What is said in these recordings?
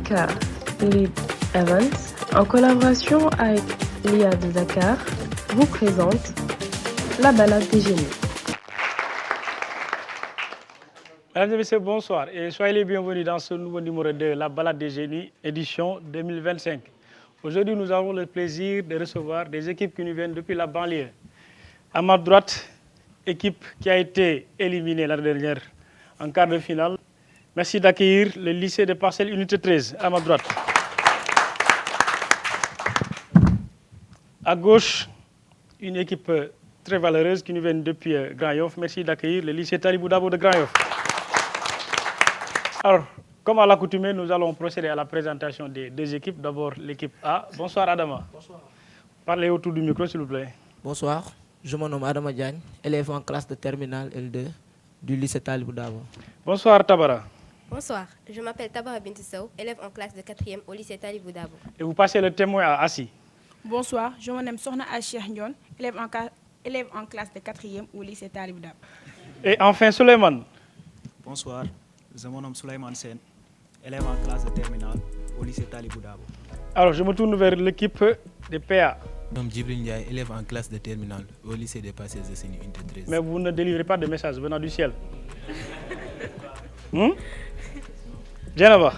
rubrique Lead Events, en collaboration avec l'IA de Dakar, vous présente la balade des génies. Mesdames et messieurs, bonsoir et soyez les bienvenus dans ce nouveau numéro de la balade des génies, édition 2025. Aujourd'hui, nous avons le plaisir de recevoir des équipes qui nous viennent depuis la banlieue. À ma droite, équipe qui a été éliminée l'année dernière en quart de finale. Merci d'accueillir le lycée de Parcelles Unité 13, à ma droite. À gauche, une équipe très valeureuse qui nous vient depuis Grand Yoff. Merci d'accueillir le lycée Talibou Dabo de Grand Yoff. Alors, comme à l'accoutumée, nous allons procéder à la présentation des deux équipes. D'abord, l'équipe A. Bonsoir Adama. Bonsoir. Parlez autour du micro, s'il vous plaît. Bonsoir, je me nomme Adama Diagne, élève en classe de terminale L2 du lycée Talibou Dabo. Bonsoir Tabara. Bonsoir, je m'appelle Tabara Bintissaou, élève en classe de 4e au lycée Talibou Dabo. Et vous passez le témoin à Assi. Bonsoir, je me nomme Sorna Achir Ndion, élève en classe de 4e au lycée Talibou Dabo. Et enfin Suleiman. Bonsoir, je me nomme Suleiman Sen, élève en classe de terminale au lycée Talibou Dabo. Alors, je me tourne vers l'équipe des PA. Je suis Djibril Ndiaye, élève en classe de terminale au lycée des Parcelles Assainies Unité 13. Mais vous ne délivrez pas de messages venant du ciel. Djenaba.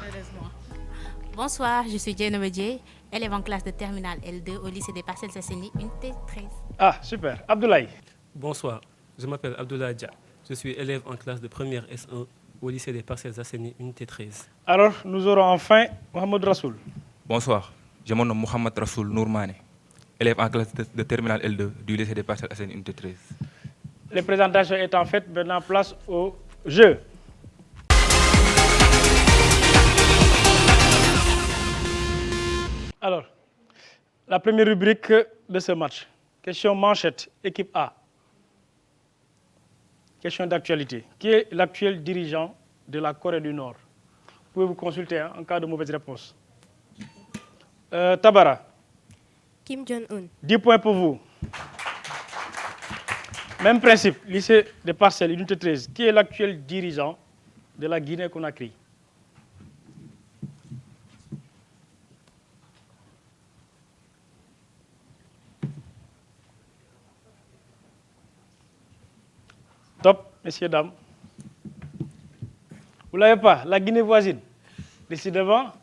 Bonsoir, je suis Djenaba Djé, élève en classe de terminale L2 au lycée des Parcelles Assainies Unité 13. Ah, super. Abdoulaye. Bonsoir, je m'appelle Abdoulaye Dia. Je suis élève en classe de première S1 au lycée des Parcelles Assainies Unité 13. Alors, nous aurons enfin Mohamed Rassoul. Bonsoir, je me nomme Mohamed Rassoul Nourmane, élève en classe de terminale L2 du lycée des Parcelles Assainies Unité 13. Les présentations étant faites, maintenant place au jeu. Alors, la première rubrique de ce match. Question manchette, équipe A. Question d'actualité. Qui est l'actuel dirigeant de la Corée du Nord? Vous pouvez vous consulter en cas de mauvaise réponse. Tabara. Kim Jong-un. 10 points pour vous. Même principe, lycée des Parcelles, unité 13. Qui est l'actuel dirigeant de la Guinée-Conakry? Top, messieurs, dames. Vous ne l'avez pas, la Guinée voisine. Décidément,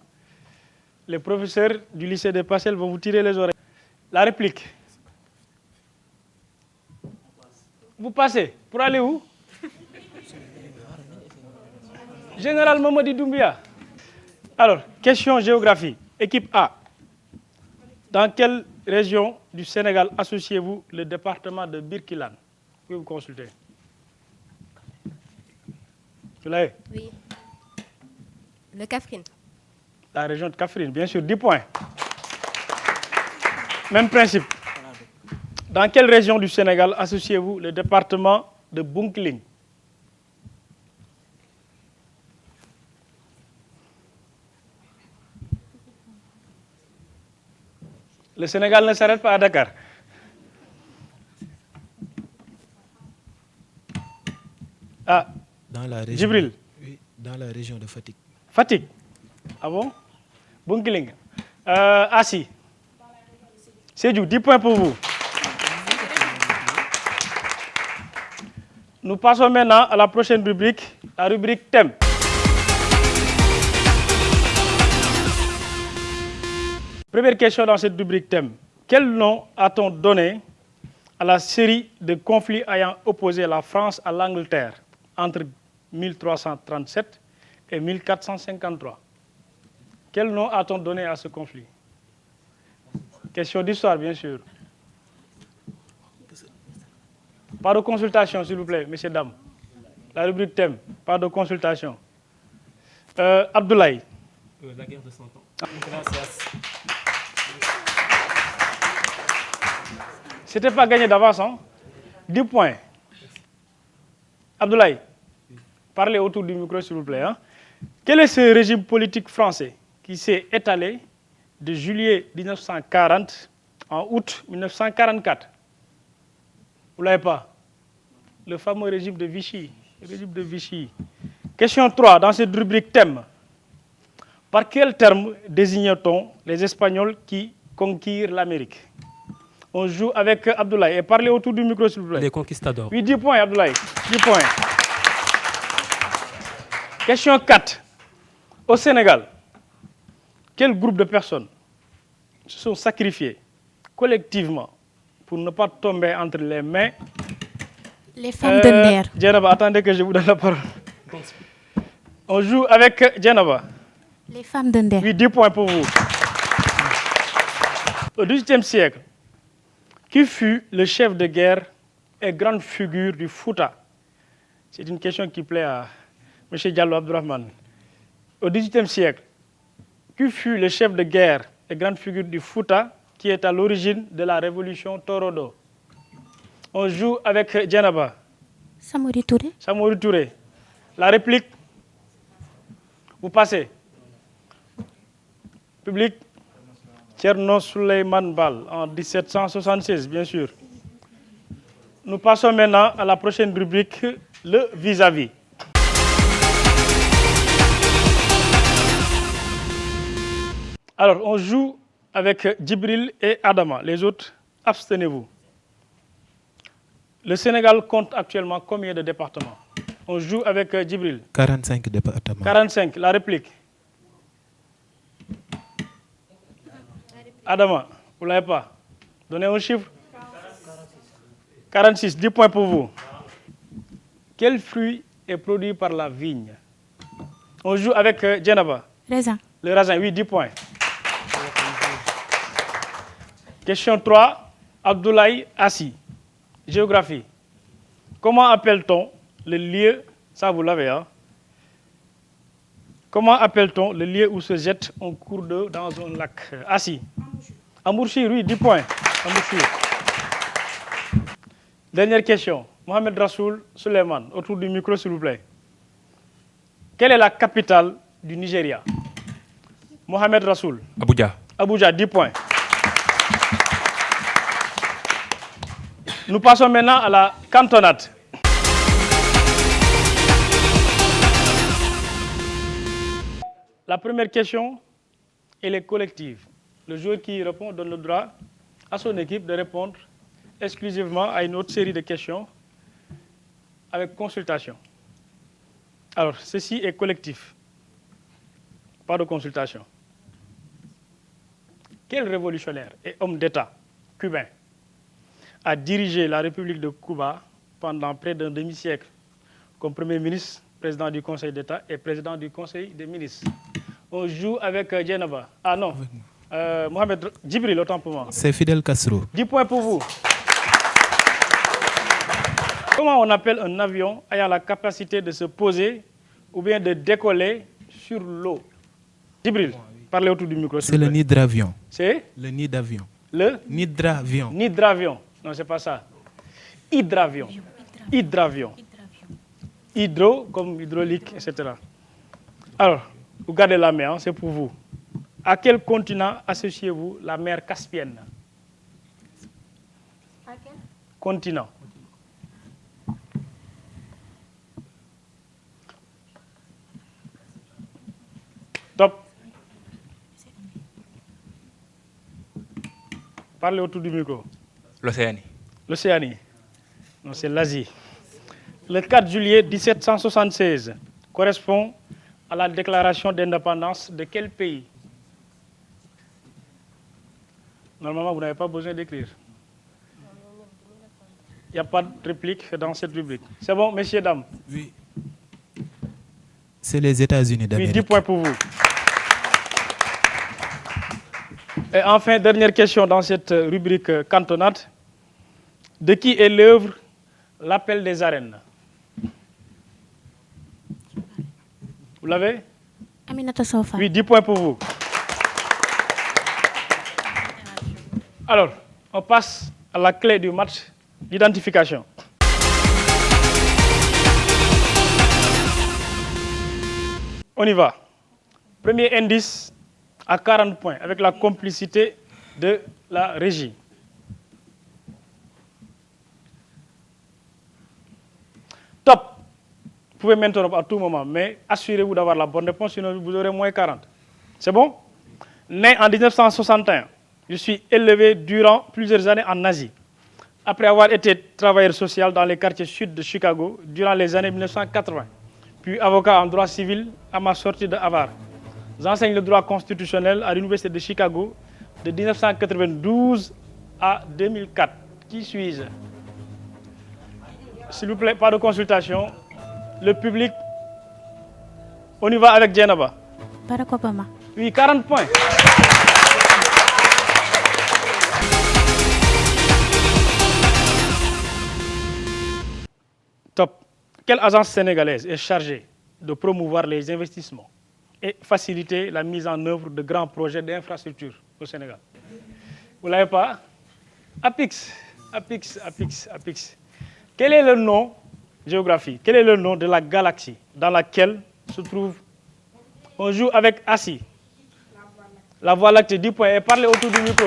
les professeurs du lycée des Parcelles vont vous tirer les oreilles. La réplique. Vous passez. Pour aller où? Général Mamadi Doumbia. Alors, question géographie. Équipe A. Dans quelle région du Sénégal associez-vous le département de Birkilane? Vous pouvez vous consulter. Vous l'avez? Oui. Le Kaffrine. La région de Kaffrine, bien sûr, 10 points. Même principe. Dans quelle région du Sénégal associez-vous le département de Bounkiling? Le Sénégal ne s'arrête pas à Dakar. Ah, Dans la région, Djibril. Oui, dans la région de Fatick. Fatick. Ah bon? Bounkiling. Assi. Sédhiou, 10 points pour vous. Nous passons maintenant à la prochaine rubrique, la rubrique thème. Première question dans cette rubrique thème. Quel nom a-t-on donné à la série de conflits ayant opposé la France à l'Angleterre entre 1337 et 1453? Quel nom a-t-on donné à ce conflit? Question d'histoire, bien sûr. Pas de consultation, s'il vous plaît, messieurs, dames. La rubrique thème, pas de consultation. Abdoulaye. La guerre de 100 ans. C'était pas gagné d'avance, hein? 10 points. Abdoulaye, parlez autour du micro, s'il vous plaît. Hein? Quel est ce régime politique français qui s'est étalé de juillet 1940 en août 1944? Vous ne l'avez pas? Le fameux régime de Vichy. Le régime de Vichy. Question 3, dans cette rubrique thème. Par quel terme désigne-t-on les Espagnols qui conquirent l'Amérique? On joue avec Abdoulaye. Et parlez autour du micro, s'il vous plaît. Les conquistadors. Oui, 10 points, Abdoulaye. 10 points. Question 4. Au Sénégal, quel groupe de personnes se sont sacrifiés collectivement pour ne pas tomber entre les mains? Les femmes de Nder. Djenaba, attendez que je vous donne la parole. On joue avec Djenaba. Les femmes de Nder. Oui, 10 points pour vous. Au XVIIIe siècle, qui fut le chef de guerre et grande figure du Fouta? C'est une question qui plaît à M. Diallo Abdourahmane. Au XVIIIe siècle, qui fut le chef de guerre et grande figure du Fouta qui est à l'origine de la révolution Torodo? On joue avec Djenaba. Samori Touré. Samori Touré. La réplique. Vous passez. Public. Tcherno Souleyman Bal en 1776, bien sûr. Nous passons maintenant à la prochaine rubrique, le vis-à-vis. Alors, on joue avec Djibril et Adama. Les autres, abstenez-vous. Le Sénégal compte actuellement combien de départements? On joue avec Djibril. 45 départements. 45, la réplique. Adama, vous ne l'avez pas? Donnez un chiffre. 46, 10 points pour vous. Quel fruit est produit par la vigne? On joue avec Djenaba. Raisin. Le raisin, oui, 10 points. Question 3, Abdoulaye Assi. Géographie. Comment appelle-t-on le lieu, ça vous l'avez, hein? Comment appelle-t-on le lieu où se jette un cours d'eau dans un lac? Assi. Amourchir, oui, 10 points. Amourchir. Dernière question. Mohamed Rassoul Suleiman, autour du micro, s'il vous plaît. Quelle est la capitale du Nigeria? Mohamed Rassoul. Abuja. Abuja, 10 points. Nous passons maintenant à la cantonade. La première question, elle est collective. Le joueur qui répond donne le droit à son équipe de répondre exclusivement à une autre série de questions avec consultation. Alors, ceci est collectif, pas de consultation. Quel révolutionnaire et homme d'État cubain a dirigé la République de Cuba pendant près d'un demi-siècle comme Premier ministre, président du Conseil d'État et président du Conseil des ministres? On joue avec Djenaba. Ah non, Mohamed Djibril, autant pour moi. C'est Fidel Castro. 10 points pour vous. Comment on appelle un avion ayant la capacité de se poser ou bien de décoller sur l'eau? Djibril, parlez autour du micro. C'est le hydravion. C'est le nid d'avion. Le hydravion. Hydravion. Non, c'est pas ça. Hydravion. Hydravion. Hydro comme hydraulique, etc. Alors, vous gardez la main, hein, c'est pour vous. À quel continent associez-vous la mer Caspienne? À quel Continent. Top. Parlez autour du micro. L'Océanie. L'Océanie. Non, c'est l'Asie. Le 4 juillet 1776 correspond à la déclaration d'indépendance de quel pays? Normalement, vous n'avez pas besoin d'écrire. Il n'y a pas de réplique dans cette rubrique. C'est bon, messieurs, dames? Oui. C'est les États-Unis d'Amérique. Oui, 10 points pour vous. Et enfin, dernière question dans cette rubrique cantonade. De qui est l'œuvre L'appel des arènes? Vous l'avez? Aminata Sofa. Oui, 10 points pour vous. Alors, on passe à la clé du match, l'identification. On y va. Premier indice à 40 points avec la complicité de la régie. Top. Vous pouvez m'interrompre à tout moment, mais assurez-vous d'avoir la bonne réponse, sinon vous aurez moins 40. C'est bon? Né en 1961, je suis élevé durant plusieurs années en Asie. Après avoir été travailleur social dans les quartiers sud de Chicago durant les années 1980, puis avocat en droit civil à ma sortie de Harvard. J'enseigne le droit constitutionnel à l'Université de Chicago de 1992 à 2004. Qui suis-je? S'il vous plaît, pas de consultation. Le public, on y va avec Djenaba. Barack Obama. Oui, 40 points. Top. Quelle agence sénégalaise est chargée de promouvoir les investissements et faciliter la mise en œuvre de grands projets d'infrastructure au Sénégal? Vous ne l'avez pas? APIX. Quel est le nom, géographie, quel est le nom de la galaxie dans laquelle se trouve, on joue avec Assis? La Voie lactée, 10 points. Et parlez autour du micro.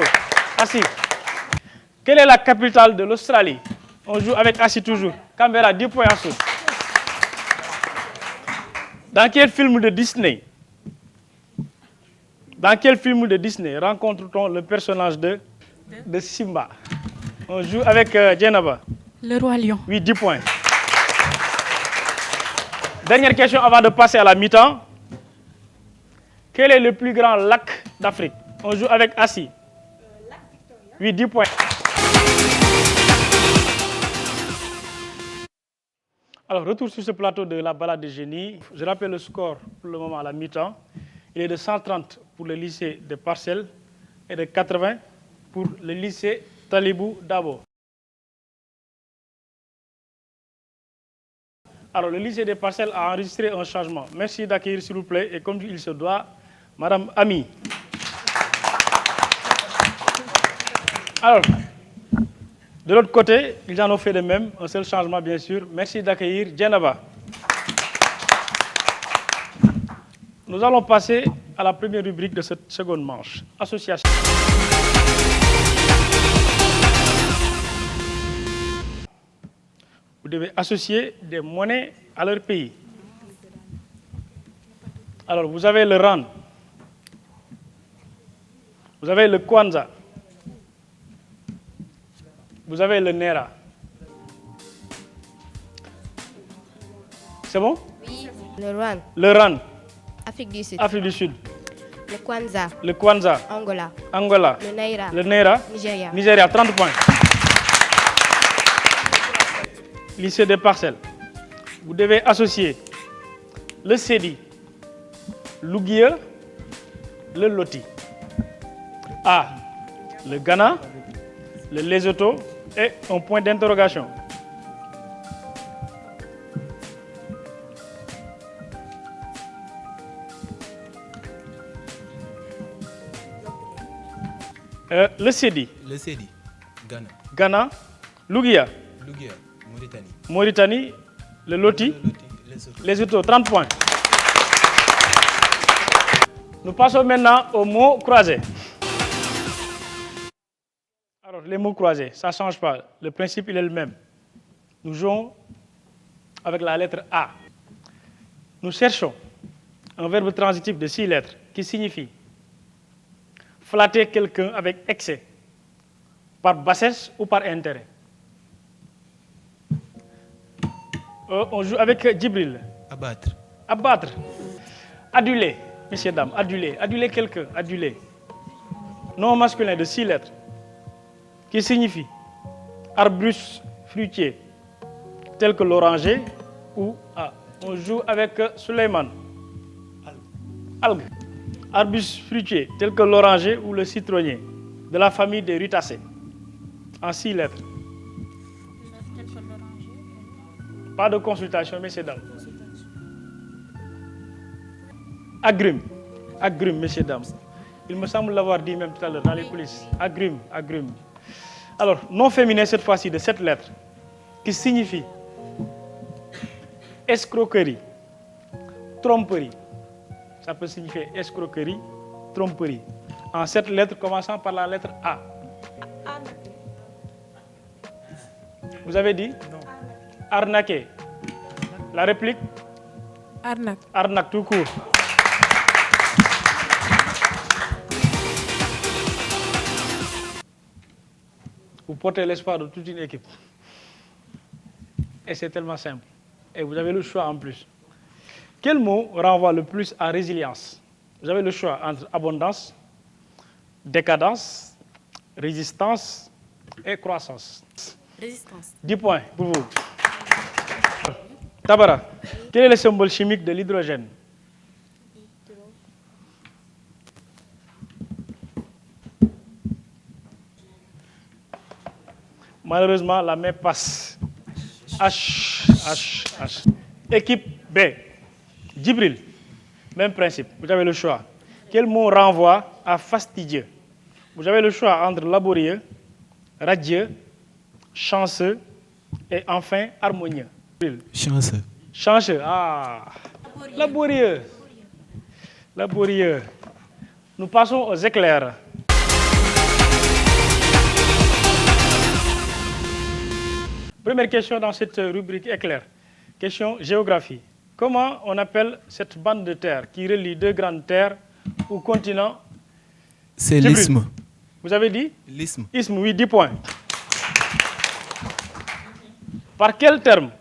Assis. Quelle est la capitale de l'Australie? On joue avec Assis toujours. Canberra, 10 points en dessous. Dans quel film de Disney rencontre-t-on le personnage de Simba? On joue avec Djenaba. Le Roi Lion. Oui, 10 points. Dernière question avant de passer à la mi-temps. Quel est le plus grand lac d'Afrique? On joue avec Assis. Lac Victoria. Oui, 10 points. Alors, retour sur ce plateau de la balade des génies. Je rappelle le score pour le moment à la mi-temps. Il est de 130 pour le lycée des Parcelles et de 80 pour le lycée Talibou Dabo. Alors, le lycée des Parcelles a enregistré un changement. Merci d'accueillir, s'il vous plaît, et comme il se doit, Madame Ami. Alors, de l'autre côté, ils en ont fait de même, un seul changement bien sûr. Merci d'accueillir Djenaba. Nous allons passer à la première rubrique de cette seconde manche. Association. Vous devez associer des monnaies à leur pays. Alors, vous avez le rand, vous avez le kwanza, vous avez le naira. C'est bon? Oui. Le rand. Le rand. Afrique du Sud. Afrique du Sud. Le kwanza. Le kwanza. Angola. Angola. Le naira. Le naira. Nigeria. Nigeria, 30 points. Lycée des Parcelles. Vous devez associer le Sédi, l'Ouguiya, le Loti. A. Le Ghana, le Lesotho et un point d'interrogation. Le Sédi. Le Sédi, Ghana. Ghana, l'Ouguiya. L'Ouguiya, Mauritanie. Mauritanie, le Loti, Lesotho, 30 points. Nous passons maintenant aux mots croisés. Alors, les mots croisés, ça ne change pas. Le principe, il est le même. Nous jouons avec la lettre A. Nous cherchons un verbe transitif de 6 lettres qui signifie flatter quelqu'un avec excès, par bassesse ou par intérêt. On joue avec Djibril. Abattre. Abattre. Aduler, messieurs, dames, aduler. Aduler quelqu'un, aduler. Nom masculin de 6 lettres qui signifie arbuste fruitier tel que l'oranger ou on joue avec Suleiman. Algue. Arbuste fruitier tel que l'oranger ou le citronnier de la famille des rutacées en 6 lettres. Pas de consultation, messieurs, dames. Agrume. Agrume, messieurs, dames. Il me semble l'avoir dit même tout à l'heure dans les coulisses. Agrume, agrume. Alors, nom féminin cette fois-ci de 7 lettres qui signifie escroquerie, tromperie. Ça peut signifier escroquerie, tromperie. En 7 lettres commençant par la lettre A. Vous avez dit? Non. Arnaquer. La réplique? Arnaque. Arnaque tout court. portez l'espoir de toute une équipe. Et c'est tellement simple. Et vous avez le choix en plus. Quel mot renvoie le plus à résilience? Vous avez le choix entre abondance, décadence, résistance et croissance. Résistance. 10 points pour vous. Tabara, quel est le symbole chimique de l'hydrogène? Malheureusement, la main passe. H. Équipe B. Djibril, même principe. Vous avez le choix. Quel mot renvoie à fastidieux? Vous avez le choix entre laborieux, radieux, chanceux et enfin harmonieux. Chanceux. Chanceux, ah. Laborieux. Laborieux. Nous passons aux éclairs. Première question dans cette rubrique éclair. Question géographie. Comment on appelle cette bande de terre qui relie deux grandes terres ou continents? C'est Djibril. l'isthme. Vous avez dit? L'isthme. Isthme, oui, 10 points. Par quel terme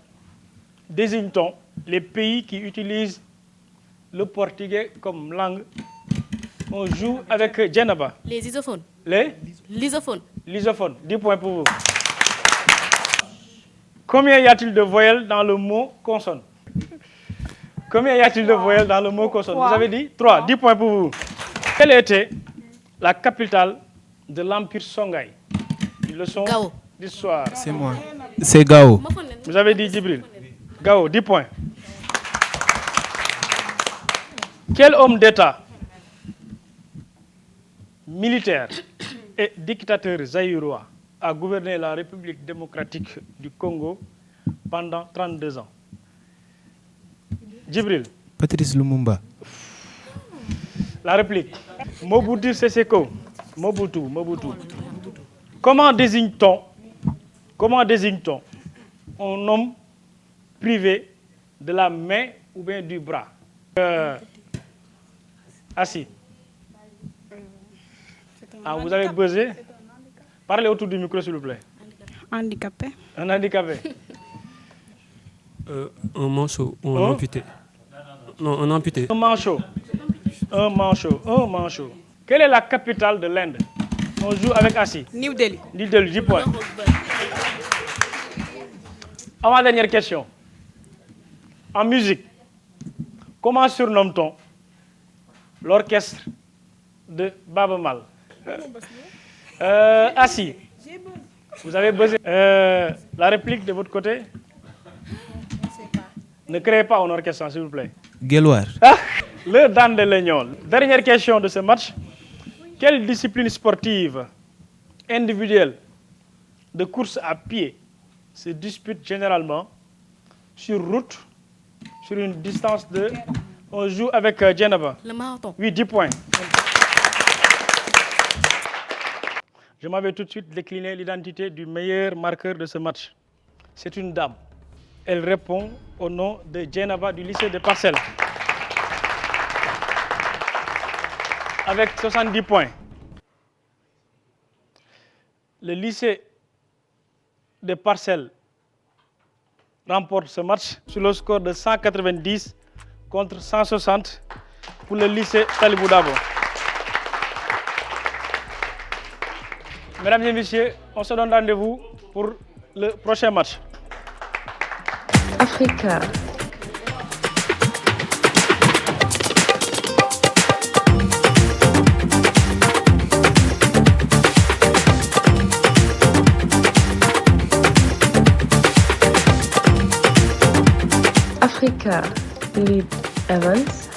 désigne-t-on les pays qui utilisent le portugais comme langue? On joue avec Djenaba. Les isophones. Les? L'isophones. L'isophones. 10 points pour vous. Combien y a-t-il de voyelles dans le mot consonne? Combien y a-t-il de voyelles dans le mot consonne? Vous avez dit 3. 10 points pour vous. Quelle était la capitale de l'Empire Songhai? Une leçon Gao. d'histoire. C'est moi. C'est Gao. Vous avez dit Djibril. Gao, 10 points. Quel homme d'État, militaire et dictateur zaïrois a gouverné la République démocratique du Congo pendant 32 ans? Djibril. Patrice Lumumba. La réplique. Mobutu Sese Seko. Mobutu. Comment désigne-t-on un homme privé de la main ou bien du bras? Assis. Ah, vous avez buzzé? Parlez autour du micro, s'il vous plaît. Handicapé. Un handicapé. Un manchot ou un amputé. Non, un amputé. Un manchot. Quelle est la capitale de l'Inde? On joue avec Assis. New Delhi. New Delhi, 10 points. Avant-dernière question. En musique, comment surnomme-t-on l'orchestre de Baba Mal? Assis. Vous avez besoin. La réplique de votre côté? Ne créez pas un orchestre, s'il vous plaît. Guelwaar. Le Dan de l'Aignan. Dernière question de ce match. Quelle discipline sportive individuelle de course à pied se dispute généralement sur route, sur une distance de... On joue avec Djenaba. Le marathon. Oui, 10 points. Je m'avais tout de suite décliné l'identité du meilleur marqueur de ce match. C'est une dame. Elle répond au nom de Djenaba du lycée de Parcelles. Avec 70 points. Le lycée de Parcelles remporte ce match sur le score de 190 contre 160 pour le lycée Talibou Dabo. Mesdames et messieurs, on se donne rendez-vous pour le prochain match. Africa. Africa. Philip Evans.